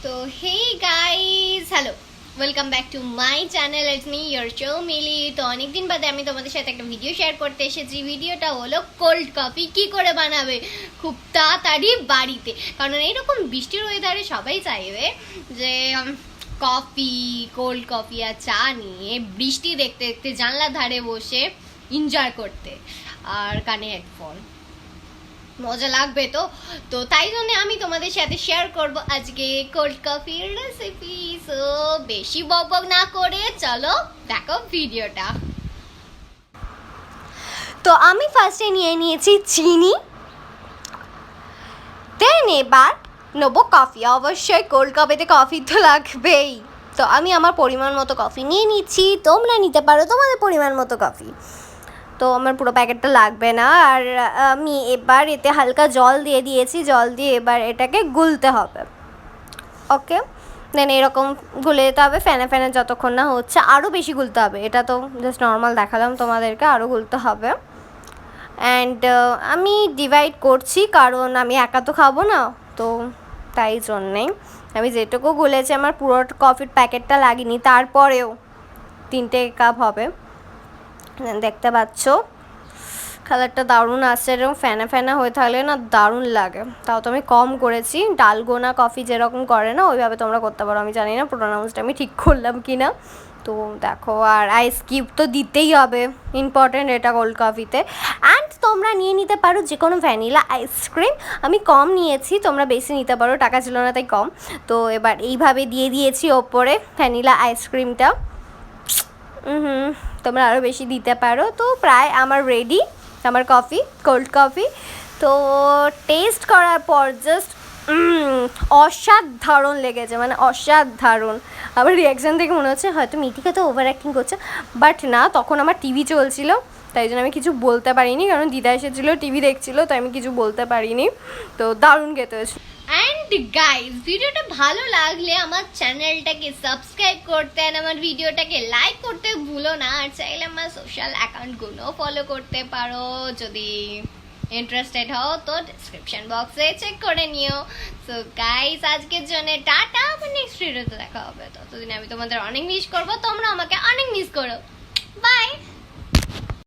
তো hey guys, hello, welcome back to my channel. It's me your show Mili. তো অনেকদিন বাদে আমি তোমাদের সাথে একটা ভিডিও শেয়ার করতে এসেছি। ভিডিওটা হলো কোল্ড কফি কি করে বানাবে খুব তাড়াতাড়ি বাড়িতে। কারণ এইরকম বৃষ্টির ওয়েদারে সবাই চাইবে যে কফি, কোল্ড কফি আর চা নিয়ে বৃষ্টি দেখতে দেখতে জানলার ধারে বসে এনজয় করতে, আর কানে হেডফোন, মজা লাগবে। তো তো তাই জন্য আমি তোমাদের সাথে শেয়ার করব আজকে কোল্ড কফির রেসিপি। সো বেশি বক বক না করে চলো দেখো ভিডিওটা। তো আমি ফার্স্টে নিয়ে নিয়েছি চিনি, দেন এবার নেবো কফি। অবশ্যই কোল্ড কফিতে কফি তো লাগবেই। তো আমি আমার পরিমাণ মতো কফি নিয়ে নিচ্ছি, তোমরা নিতে পারো তোমাদের পরিমাণ মতো কফি। তো আমার পুরো প্যাকেটটা লাগবে না। আর আমি এবার এতে হালকা জল দিয়ে দিয়েছি, জল দিয়ে এবার এটাকে গুলতে হবে। ওকে, দেন এরকম গুলে যেতে হবে ফ্যানে ফ্যানে যতক্ষণ না হচ্ছে। আরও বেশি গুলতে হবে, এটা তো জাস্ট নর্মাল দেখালাম তোমাদেরকে, আরও গুলতে হবে। অ্যান্ড আমি ডিভাইড করছি কারণ আমি একা তো খাবো না, তো তাই জন্যেই আমি যেটুকু গুলেছি, আমার পুরো কফির প্যাকেটটা লাগেনি, তারপরেও 3টে কাপ হবে। দেখতে পাচ্ছ কালারটা দারুণ আসছে, এরকম ফ্যানা ফ্যানা হয়ে থাকলে না দারুণ লাগে। তাও তো আমি কম করেছি, ডালগোনা কফি যেরকম করে না ওইভাবে তোমরা করতে পারো। আমি জানি না প্রোনাউন্সটা আমি ঠিক করলাম কি না। তো দেখো, আর আইস কিউব তো দিতেই হবে, ইম্পর্টেন্ট এটা কোল্ড কফিতে। অ্যান্ড তোমরা নিয়ে নিতে পারো যে কোনো ভ্যানিলা আইসক্রিম। আমি কম নিয়েছি, তোমরা বেশি নিতে পারো, টাকা ছিল না তাই কম। তো এবার এইভাবে দিয়ে দিয়েছি ওপরে ভ্যানিলা আইসক্রিমটা। তোমরা আরও বেশি দিতে পারো। তো প্রায় আমার রেডি আমার কফি, কোল্ড কফি। তো টেস্ট করার পর জাস্ট অসাধারণ লেগেছে, মানে অসাধারণ। আমার রিয়াকশান থেকে মনে হচ্ছে হয়তো মিটিকা তো ওভার অ্যাক্টিং করছে, বাট না, তখন আমার টিভি চলছিল, তাই জন্য আমি কিছু বলতে পারিনি। কারণ দিদা এসেছিলো, টিভি দেখছিলো, তাই আমি কিছু বলতে পারিনি। তো দারুণ খেতে হয়েছে। অ্যান্ড গাইজ, ভিডিওটা ভালো লাগলে আমার চ্যানেলটাকে সাবস্ক্রাইব করতে আর আমার ভিডিওটাকে লাইক করতে ভুলো না। আর চাইলে আমার সোশ্যাল অ্যাকাউন্টগুলো ফলো করতে পারো, যদি ইন্টারেস্টেড হও তো ডিসক্রিপশন বক্সে চেক করে নিও। সো গাইজ, আজকের জন্য টাটা, আবার নেক্সট ভিডিওতে দেখা হবে। ততদিন আমি তোমাদের অনেক মিস করবো, তোমরা আমাকে অনেক মিস করো।